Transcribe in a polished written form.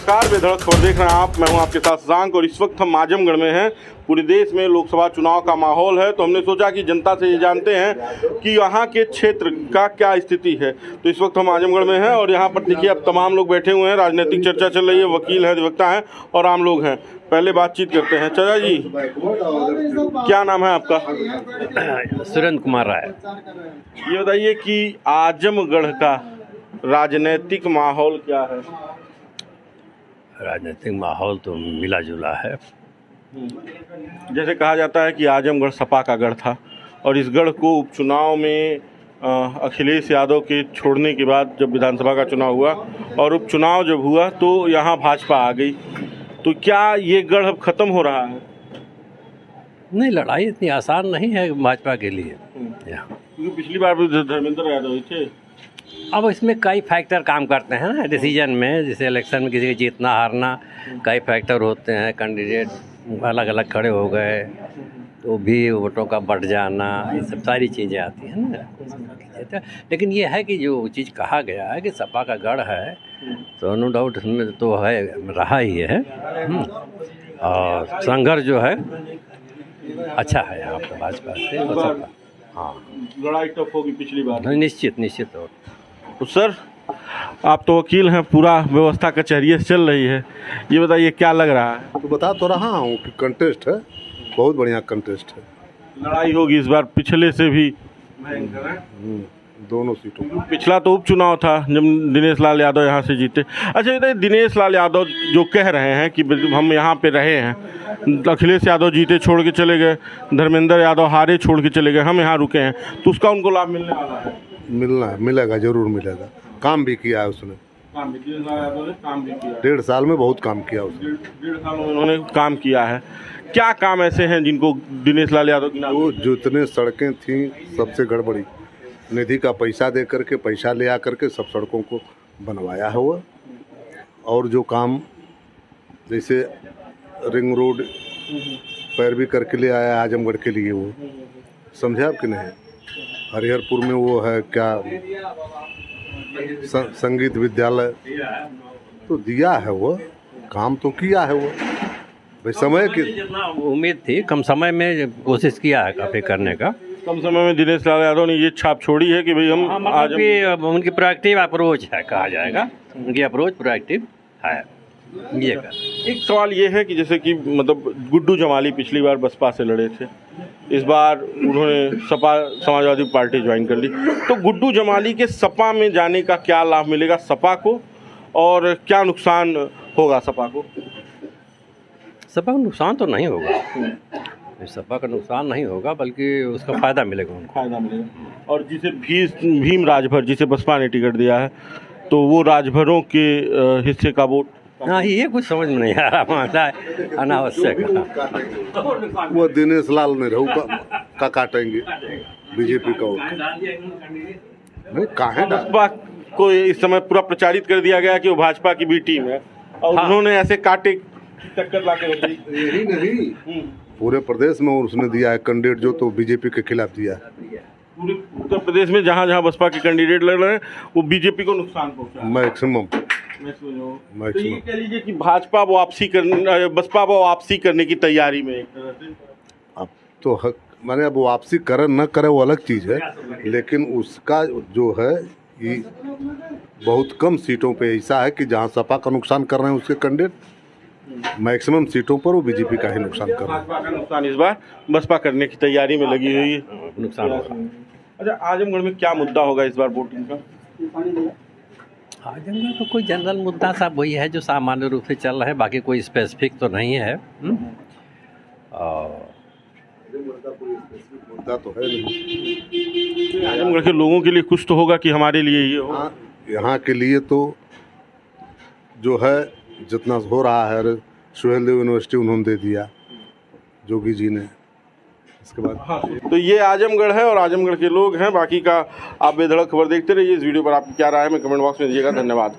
नमस्कार, बेधड़क खबर देख रहे हैं आप। मैं हूं आपके साथ शशांक और इस वक्त हम आजमगढ़ में हैं। पूरे देश में लोकसभा चुनाव का माहौल है, तो हमने सोचा कि जनता से ये जानते हैं कि यहाँ के क्षेत्र का क्या स्थिति है। तो इस वक्त हम आजमगढ़ में हैं और यहाँ पर देखिए अब तमाम लोग बैठे हुए हैं। राजनीतिक चर्चा चल रही है, वकील हैं, अधिवक्ता हैं और आम लोग हैं। पहले बातचीत करते हैं। चाचा जी, क्या नाम है आपका? सुरेंद्र कुमार राय। ये बताइए कि आजमगढ़ का राजनीतिक माहौल क्या है? राजनीतिक माहौल तो मिला जुला है। जैसे कहा जाता है कि आजमगढ़ सपा का गढ़ था और इस गढ़ को उपचुनाव में अखिलेश यादव के छोड़ने के बाद जब विधानसभा का चुनाव हुआ और उपचुनाव जब हुआ तो यहाँ भाजपा आ गई, तो क्या ये गढ़ अब खत्म हो रहा है? नहीं, लड़ाई इतनी आसान नहीं है भाजपा के लिए। क्योंकि पिछली बार भी धर्मेंद्र यादव ही थे। अब इसमें कई फैक्टर काम करते हैं ना डिसीजन में, जैसे इलेक्शन में किसी का जीतना हारना, कई फैक्टर होते हैं। कैंडिडेट अलग अलग खड़े हो गए तो भी वोटों का बढ़ जाना, ये सब सारी चीज़ें आती हैं ना। लेकिन ये है कि जो चीज़ कहा गया है कि सपा का गढ़ है, तो नो डाउट इसमें तो है, रहा ही है। और संघर्ष जो है अच्छा है यहाँ पर भाजपा से। हाँ, लड़ाई टफ होगी पिछली बार। निश्चित तौर। तो सर, आप तो वकील हैं, पूरा व्यवस्था कचहरी से चल रही है, ये बताइए क्या लग रहा है? तो बता तो रहा हूँ कि कंटेस्ट है, बहुत बढ़िया कंटेस्ट है। लड़ाई होगी इस बार पिछले से भी भयंकर है। दोनों सीटों। पिछला तो उपचुनाव था जब दिनेश लाल यादव यहाँ से जीते। अच्छा बताइए, दिनेश लाल यादव जो कह रहे हैं कि हम यहाँ पे रहे हैं, अखिलेश यादव जीते छोड़ के चले गए, धर्मेंद्र यादव हारे छोड़ के चले गए, हम यहाँ रुके हैं, तो उसका उनको लाभ मिलने वाला है? मिलेगा, जरूर मिलेगा। काम भी किया है उसने, काम भी किया। 1.5 साल में बहुत काम किया उसने। 1.5 साल में उन्होंने काम किया है। क्या काम ऐसे हैं जिनको दिनेश लाल यादव की वो जितने सड़कें थी सबसे गड़बड़ी, निधि का पैसा दे करके, पैसा ले आ करके सब सड़कों को बनवाया है वो। और जो काम जैसे रिंग रोड पैरवी करके ले आया आजमगढ़ के लिए, वो समझे आप कि नहीं? हरिहरपुर में वो है क्या संगीत विद्यालय तो दिया है, वो काम तो किया है वो। भाई समय की उम्मीद थी, कम समय में कोशिश किया है काफ़ी करने का। कम समय में दिनेश लाल यादव ने ये छाप छोड़ी है कि भाई हम आज उनकी प्रोएक्टिव अप्रोच है, कहा जाएगा उनकी अप्रोच प्रोएक्टिव है। ये एक सवाल ये है कि जैसे कि मतलब गुड्डू जमाली पिछली बार बसपा से लड़े थे, इस बार उन्होंने सपा समाजवादी पार्टी ज्वाइन कर ली, तो गुड्डू जमाली के सपा में जाने का क्या लाभ मिलेगा सपा को और क्या नुकसान होगा सपा को? सपा का नुकसान तो नहीं होगा, सपा का नुकसान नहीं होगा, बल्कि उसका फ़ायदा मिलेगा उनको। फायदा मिलेगा। और जिसे भीम राजभर, जिसे बसपा ने टिकट दिया है, तो वो राजभरों के हिस्से का वोट। हाँ, ये कुछ समझ में नहीं आ रहा, मामला अनावश्यक। वो दिनेश लाल ने रहू का काटेंगे बीजेपी का वोट। नहीं, काहे बसपा को इस समय पूरा प्रचारित कर दिया गया कि वो भाजपा की भी टीम है और हाँ। उन्होंने ऐसे काटे टक्कर ला के यही नहीं, पूरे प्रदेश में उसने दिया है कैंडिडेट जो, तो बीजेपी के खिलाफ दिया है। पूरे उत्तर प्रदेश में जहाँ जहाँ बसपा के कैंडिडेट लड़ रहे हैं वो बीजेपी को नुकसान पहुंचा है। मैक्सिमम। तो ये कह लीजिए कि भाजपा बसपा वापसी करने की तैयारी में एक तरह से। अब तो माने अब वापसी करे न करे वो अलग चीज़ है, लेकिन उसका जो है ये बहुत कम सीटों पे ऐसा है कि जहाँ सपा का नुकसान कर रहे हैं उसके कैंडिडेट, मैक्सिमम सीटों पर वो बीजेपी का ही नुकसान कर रहे हैं। भाजपा का नुकसान इस बार बसपा करने की तैयारी में लगी हुई है, नुकसान होगा। अच्छा, आजमगढ़ में क्या मुद्दा होगा इस बार वोटिंग का? आजमगढ़ का कोई जनरल मुद्दा साहब वही है जो सामान्य रूप से चल रहा है, बाकी कोई स्पेसिफिक तो नहीं है। मुद्दा तो है नहीं। आजमगढ़ के लोगों के लिए कुछ तो होगा कि हमारे लिए ये हो। यहाँ के लिए तो जो है जितना हो रहा है, सुहेल देव यूनिवर्सिटी उन्होंने दे दिया जोगी जी ने। इसके बाद हाँ, तो ये आजमगढ़ है और आजमगढ़ के लोग हैं। बाकी का आप बेधड़क खबर देखते रहिए। इस वीडियो पर आपकी क्या राय है, मैं कमेंट बॉक्स में दीजिएगा। धन्यवाद।